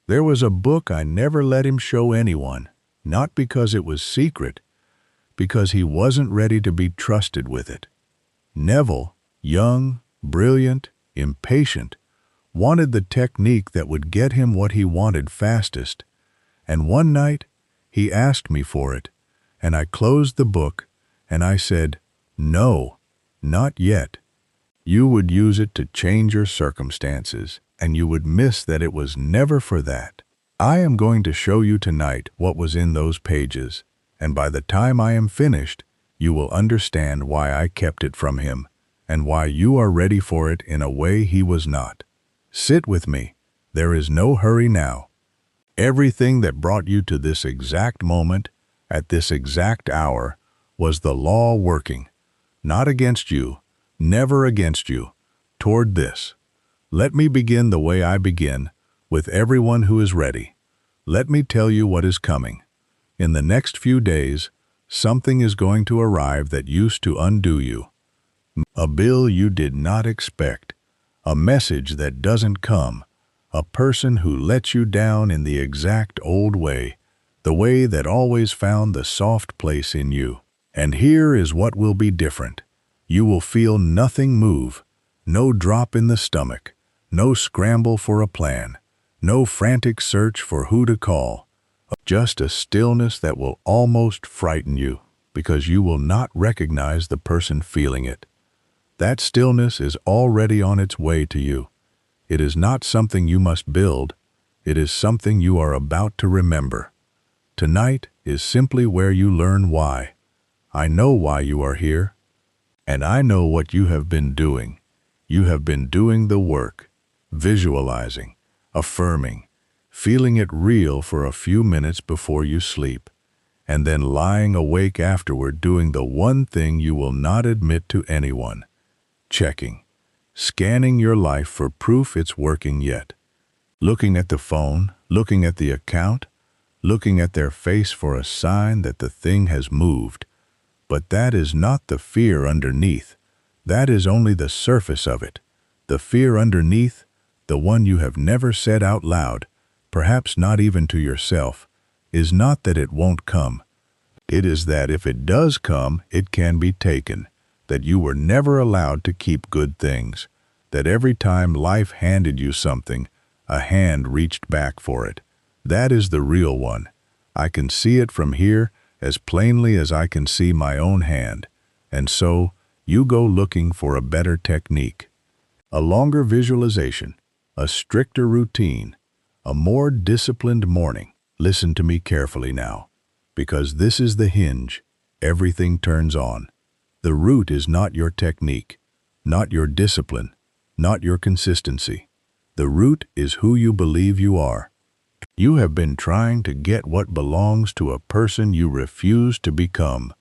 There was a book I never let him show anyone, not because it was secret, because he wasn't ready to be trusted with it. Neville, young, brilliant, impatient, wanted the technique that would get him what he wanted fastest, and one night he asked me for it, and I closed the book, and I said, "No, not yet." You would use it to change your circumstances, and you would miss that it was never for that. I am going to show you tonight what was in those pages, and by the time I am finished, you will understand why I kept it from him, and why you are ready for it in a way he was not. Sit with me. There is no hurry now. Everything that brought you to this exact moment, at this exact hour, was the law working, not against you, never against you, toward this. Let me begin the way I begin, with everyone who is ready. Let me tell you what is coming. In the next few days, something is going to arrive that used to undo you. A bill you did not expect, a message that doesn't come, a person who lets you down in the exact old way, the way that always found the soft place in you. And here is what will be different. You will feel nothing move, no drop in the stomach, no scramble for a plan, no frantic search for who to call, just a stillness that will almost frighten you because you will not recognize the person feeling it. That stillness is already on its way to you. It is not something you must build. It is something you are about to remember. Tonight is simply where you learn why. I know why you are here, and I know what you have been doing. You have been doing the work, visualizing, affirming, feeling it real for a few minutes before you sleep, and then lying awake afterward doing the one thing you will not admit to anyone, checking, scanning your life for proof it's working yet, looking at the phone, looking at the account, looking at their face for a sign that the thing has moved. But that is not the fear underneath. That is only the surface of it. The fear underneath, the one you have never said out loud, perhaps not even to yourself, is not that it won't come. It is that if it does come, it can be taken, that you were never allowed to keep good things, that every time life handed you something, a hand reached back for it. That is the real one. I can see it from here as plainly as I can see my own hand, and so you go looking for a better technique, a longer visualization, a stricter routine, a more disciplined morning. Listen to me carefully now, because this is the hinge everything turns on. The root is not your technique, not your discipline, not your consistency. The root is who you believe you are. You have been trying to get what belongs to a person you refuse to become.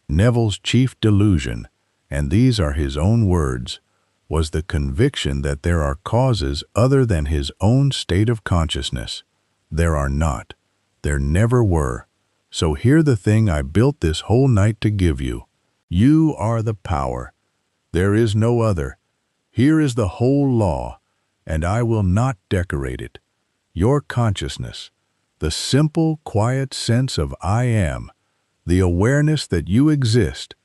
Neville's chief delusion, and these are his own words, was the conviction that there are causes other than his own state of consciousness. There are not. There never were. So hear the thing I built this whole night to give you. You are the power. There is no other. Here is the whole law, and I will not decorate it. Your consciousness, the simple, quiet sense of I am, the awareness that you exist,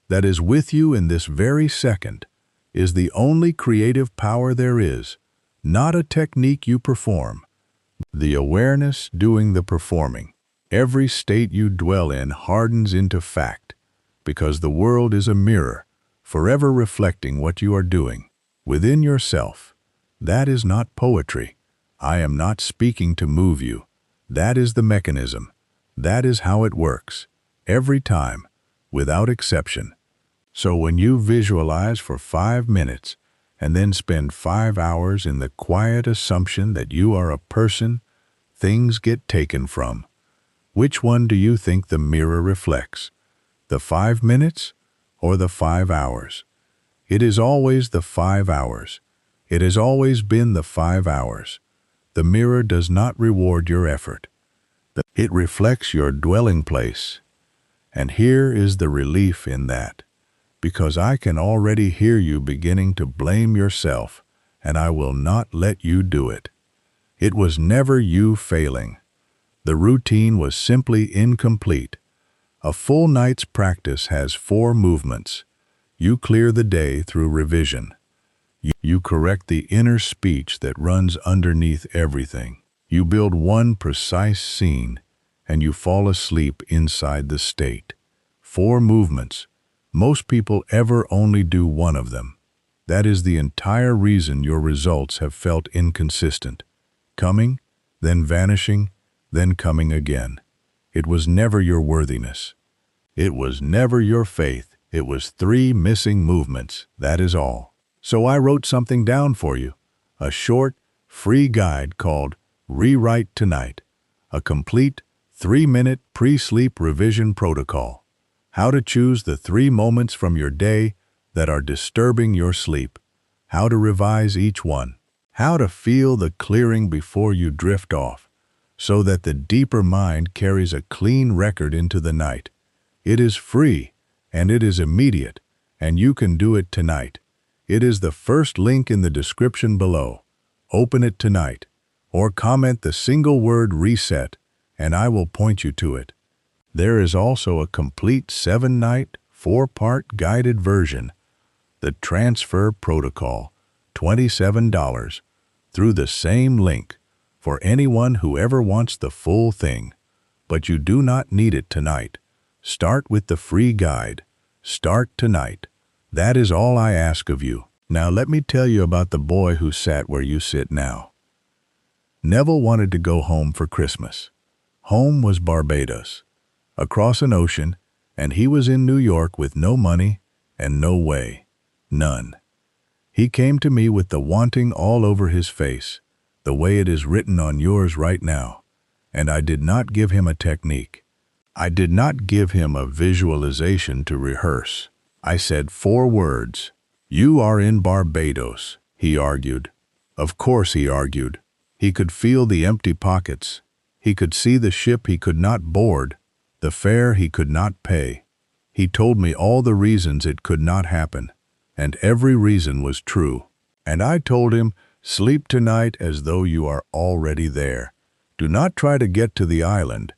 that is with you in this very second, is the only creative power there is, not a technique you perform. The awareness doing the performing. Every state you dwell in hardens into fact, because the world is a mirror, forever reflecting what you are doing within yourself. That is not poetry. I am not speaking to move you. That is the mechanism. That is how it works, every time, without exception. So when you visualize for 5 minutes and then spend 5 hours in the quiet assumption that you are a person things get taken from, which one do you think the mirror reflects? The 5 minutes or the 5 hours? It is always the 5 hours. It has always been the 5 hours. The mirror does not reward your effort. It reflects your dwelling place. And here is the relief in that, because I can already hear you beginning to blame yourself, and I will not let you do it. It was never you failing. The routine was simply incomplete. A full night's practice has 4 movements. You clear the day through revision. You correct the inner speech that runs underneath everything. You build one precise scene, and you fall asleep inside the state. 4 movements. Most people ever only do one of them. That is the entire reason your results have felt inconsistent. Coming, then vanishing, then coming again. It was never your worthiness. It was never your faith. It was 3 missing movements, that is all. So I wrote something down for you. A short, free guide called Rewrite Tonight. A complete 3-minute pre-sleep revision protocol. How to choose the 3 moments from your day that are disturbing your sleep. How to revise each one. How to feel the clearing before you drift off, so that the deeper mind carries a clean record into the night. It is free, and it is immediate, and you can do it tonight. It is the first link in the description below. Open it tonight, or comment the single word reset, and I will point you to it. There is also a complete 7-night, 4-part guided version, the Transfer Protocol, $27, through the same link, for anyone who ever wants the full thing. But you do not need it tonight. Start with the free guide. Start tonight. That is all I ask of you. Now let me tell you about the boy who sat where you sit now. Neville wanted to go home for Christmas. Home was Barbados, across an ocean, and he was in New York with no money and no way. None. He came to me with the wanting all over his face, the way it is written on yours right now, and I did not give him a technique. I did not give him a visualization to rehearse. I said 4 words. You are in Barbados, he argued. Of course he argued. He could feel the empty pockets. He could see the ship he could not board, the fare he could not pay. He told me all the reasons it could not happen, and every reason was true. And I told him, sleep tonight as though you are already there. Do not try to get to the island.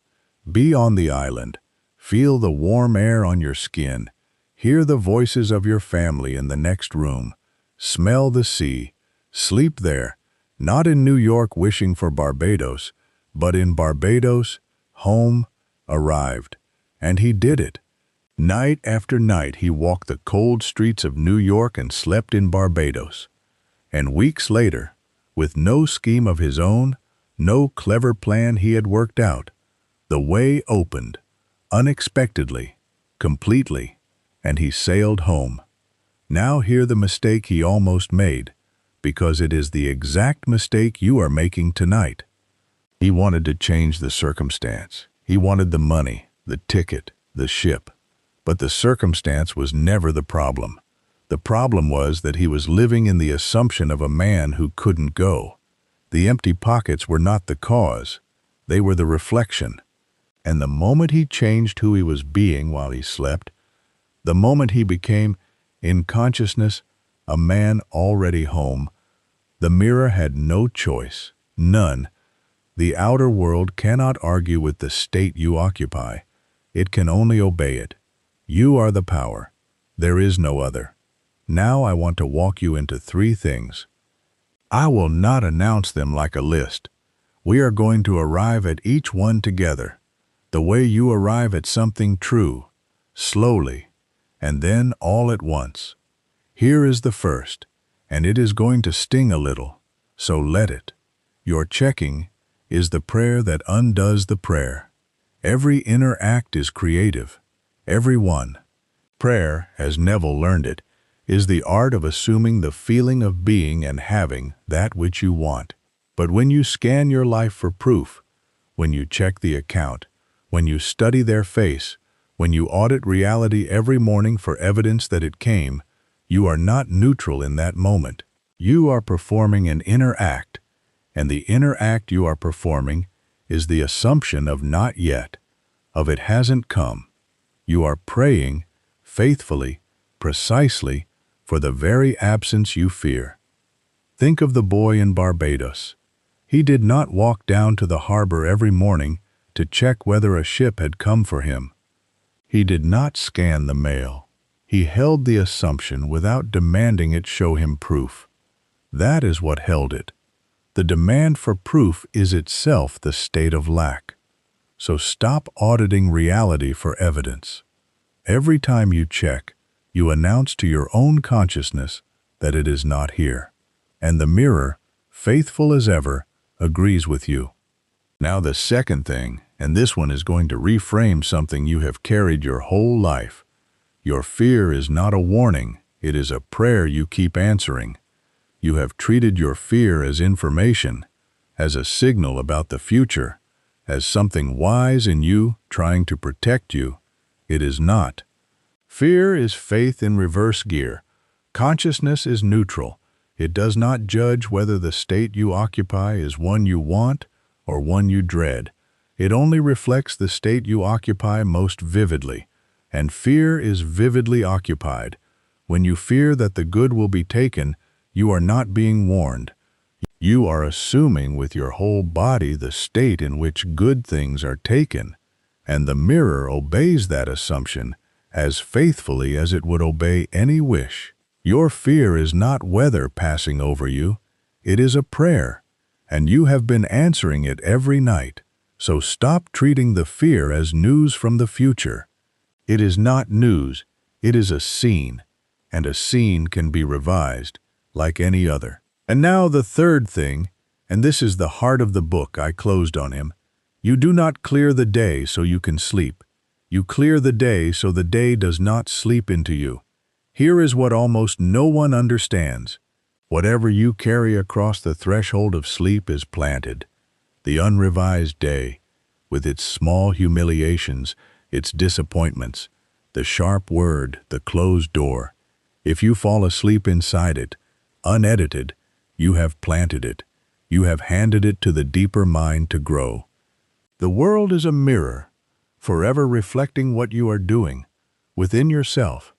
Be on the island. Feel the warm air on your skin. Hear the voices of your family in the next room. Smell the sea. Sleep there, not in New York wishing for Barbados, but in Barbados, home, arrived. And he did it. Night after night he walked the cold streets of New York and slept in Barbados. And weeks later, with no scheme of his own, no clever plan he had worked out, the way opened, unexpectedly, completely, and he sailed home. Now hear the mistake he almost made, because it is the exact mistake you are making tonight. He wanted to change the circumstance. He wanted the money, the ticket, the ship. But the circumstance was never the problem. The problem was that he was living in the assumption of a man who couldn't go. The empty pockets were not the cause. They were the reflection. And the moment he changed who he was being while he slept, the moment he became, in consciousness, a man already home, the mirror had no choice, none. The outer world cannot argue with the state you occupy. It can only obey it. You are the power. There is no other. Now I want to walk you into 3 things. I will not announce them like a list. We are going to arrive at each one together, the way you arrive at something true, slowly, and then all at once. Here is the first, and it is going to sting a little, so let it. Your checking is the prayer that undoes the prayer. Every inner act is creative. Every one. Prayer, as Neville learned it, is the art of assuming the feeling of being and having that which you want. But when you scan your life for proof, when you check the account, when you study their face, when you audit reality every morning for evidence that it came, you are not neutral in that moment. You are performing an inner act, and the inner act you are performing is the assumption of not yet, of it hasn't come. You are praying, faithfully, precisely, for the very absence you fear. Think of the boy in Barbados. He did not walk down to the harbor every morning to check whether a ship had come for him. He did not scan the mail. He held the assumption without demanding it show him proof. That is what held it. The demand for proof is itself the state of lack. So stop auditing reality for evidence. Every time you check, you announce to your own consciousness that it is not here. And the mirror, faithful as ever, agrees with you. Now the second thing, and this one is going to reframe something you have carried your whole life. Your fear is not a warning, it is a prayer you keep answering. You have treated your fear as information, as a signal about the future, as something wise in you trying to protect you. It is not. Fear is faith in reverse gear. Consciousness is neutral. It does not judge whether the state you occupy is one you want or one you dread. It only reflects the state you occupy most vividly. And fear is vividly occupied. When you fear that the good will be taken, you are not being warned. You are assuming with your whole body the state in which good things are taken, and the mirror obeys that assumption as faithfully as it would obey any wish. Your fear is not weather passing over you, it is a prayer, and you have been answering it every night. So stop treating the fear as news from the future. It is not news, it is a scene, and a scene can be revised like any other. And now the third thing, and this is the heart of the book. I closed on him. You do not clear the day so you can sleep. You clear the day so the day does not sleep into you. Here is what almost no one understands. Whatever you carry across the threshold of sleep is planted. The unrevised day, with its small humiliations, its disappointments, the sharp word, the closed door. If you fall asleep inside it, unedited, you have planted it. You have handed it to the deeper mind to grow. The world is a mirror, forever reflecting what you are doing within yourself,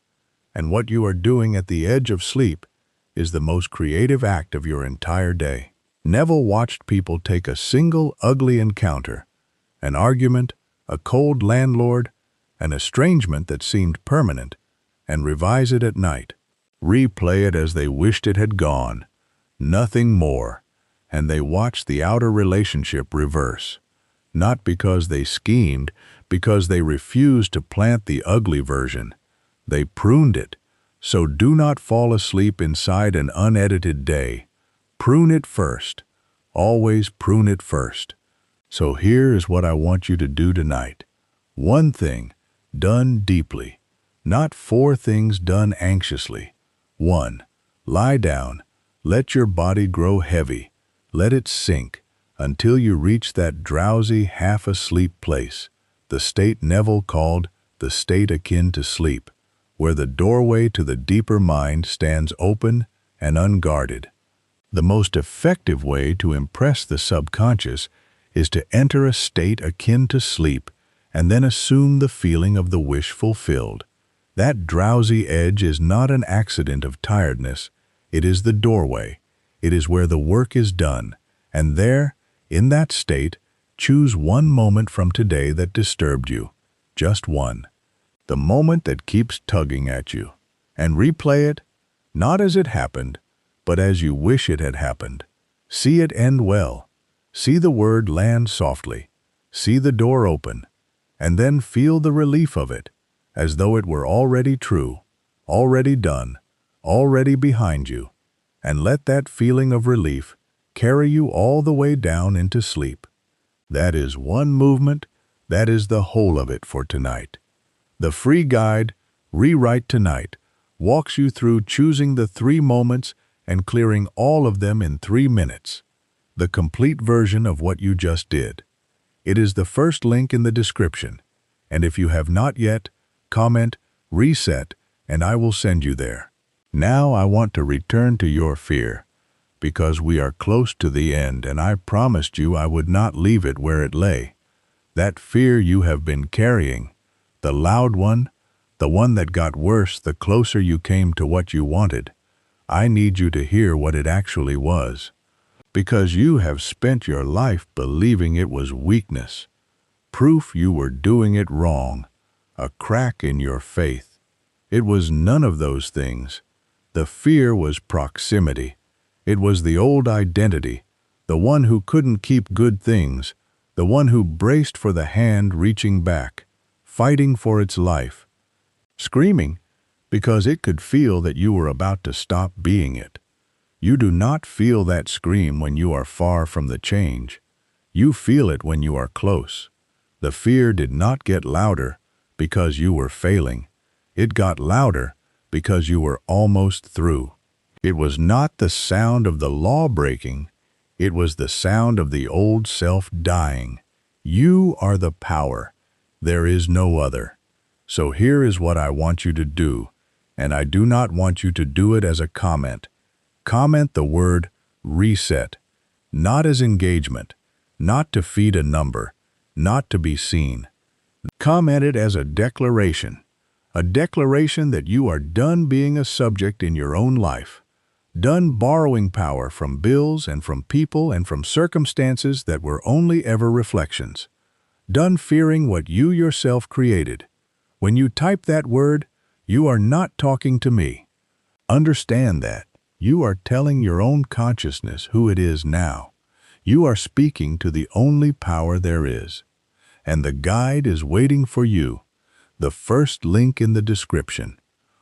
and what you are doing at the edge of sleep is the most creative act of your entire day. Neville watched people take a single ugly encounter, an argument, a cold landlord, an estrangement that seemed permanent, and revise it at night. Replay it as they wished it had gone. Nothing more. And they watched the outer relationship reverse. Not because they schemed, because they refused to plant the ugly version. They pruned it. So do not fall asleep inside an unedited day. Prune it first. Always prune it first. So here is what I want you to do tonight. One thing, done deeply. Not four things done anxiously. 1. Lie down. Let your body grow heavy. Let it sink until you reach that drowsy, half-asleep place, the state Neville called the state akin to sleep, where the doorway to the deeper mind stands open and unguarded. The most effective way to impress the subconscious is to enter a state akin to sleep and then assume the feeling of the wish fulfilled. That drowsy edge is not an accident of tiredness. It is the doorway. It is where the work is done. And there, in that state, choose one moment from today that disturbed you. Just one. The moment that keeps tugging at you. And replay it, not as it happened, but as you wish it had happened. See it end well. See the word land softly. See the door open. And then feel the relief of it, as though it were already true, already done, already behind you, and let that feeling of relief carry you all the way down into sleep. That is one movement, that is the whole of it for tonight. The free guide, Rewrite Tonight, walks you through choosing the 3 moments and clearing all of them in 3 minutes. The complete version of what you just did. It is the first link in the description, and if you have not yet, comment, reset, and I will send you there. Now I want to return to your fear, because we are close to the end and I promised you I would not leave it where it lay. That fear you have been carrying, the loud one, the one that got worse the closer you came to what you wanted. I need you to hear what it actually was. because you have spent your life believing it was weakness, proof you were doing it wrong, a crack in your faith. It was none of those things. The fear was proximity. It was the old identity, the one who couldn't keep good things, the one who braced for the hand reaching back, fighting for its life, screaming because it could feel that you were about to stop being it. You do not feel that scream when you are far from the change. You feel it when you are close. The fear did not get louder because you were failing. It got louder because you were almost through. It was not the sound of the law breaking. It was the sound of the old self dying. You are the power. There is no other. So here is what I want you to do, and I do not want you to do it as a comment. Comment the word reset, not as engagement, not to feed a number, not to be seen. Comment it as a declaration that you are done being a subject in your own life, done borrowing power from bills and from people and from circumstances that were only ever reflections, done fearing what you yourself created. When you type that word, you are not talking to me. Understand that. You are telling your own consciousness who it is now. You are speaking to the only power there is. And the guide is waiting for you. The first link in the description.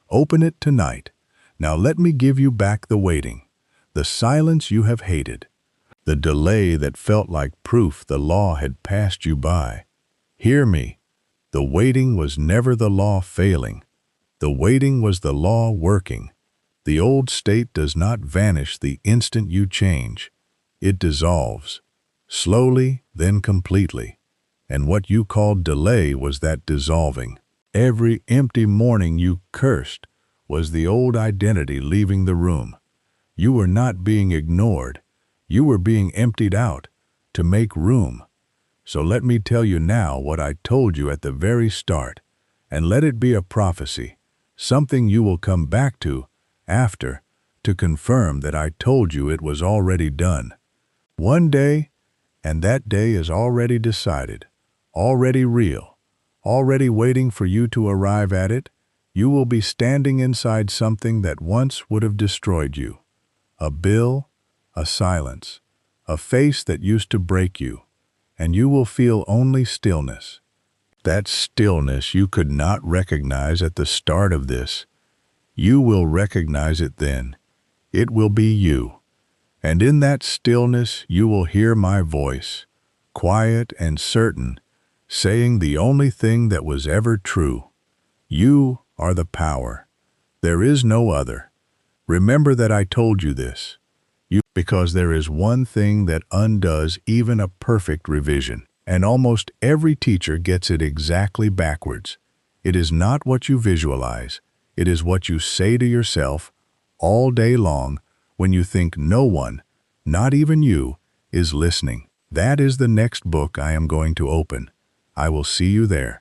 Open it tonight. Now let me give you back the waiting, the silence you have hated, the delay that felt like proof the law had passed you by. Hear me. The waiting was never the law failing. The waiting was the law working. The old state does not vanish the instant you change. It dissolves, slowly, then completely. And what you called delay was that dissolving. Every empty morning you cursed was the old identity leaving the room. You were not being ignored. You were being emptied out to make room. So let me tell you now what I told you at the very start, and let it be a prophecy, something you will come back to after, to confirm that I told you it was already done. One day, and that day is already decided, already real, already waiting for you to arrive at it, you will be standing inside something that once would have destroyed you. A bill, a silence, a face that used to break you, and you will feel only stillness. That stillness you could not recognize at the start of this. You will recognize it then. It will be you. And in that stillness you will hear my voice, quiet and certain, saying the only thing that was ever true. You are the power. There is no other. Remember that I told you this. Because there is one thing that undoes even a perfect revision, and almost every teacher gets it exactly backwards. It is not what you visualize. It is what you say to yourself all day long when you think no one, not even you, is listening. That is the next book I am going to open. I will see you there.